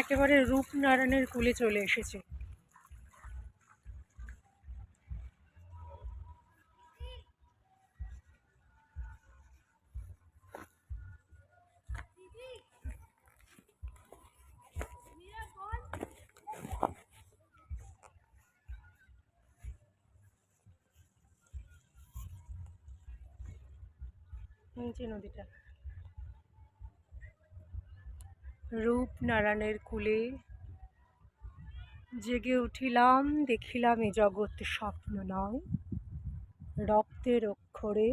একেবারে রূপনারায়ণের কূলে চলে এসেছে। যে নদীটা রূপনারায়ণের কূলে জেগে উঠিলাম, দেখিলাম এ জগৎ স্বপ্ন নয়, রক্তের অক্ষরে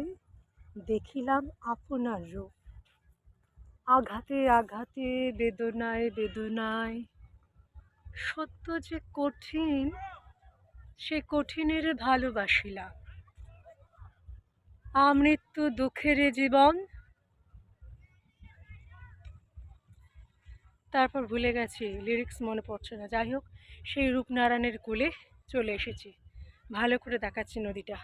দেখিলাম আপনার রূপ। আঘাতে আঘাতে বেদনায় বেদনায় সত্য যে কঠিন, সে কঠিনের ভালোবাসিলাম। আমৃত্যু দুঃখের জীবন, তারপর ভুলে গেছি, লিরিক্স মনে পড়ছে না। যাই হোক, সেই রূপনারায়ণের কূলে চলে এসেছি। ভালো করে দেখাচ্ছি নদীটা।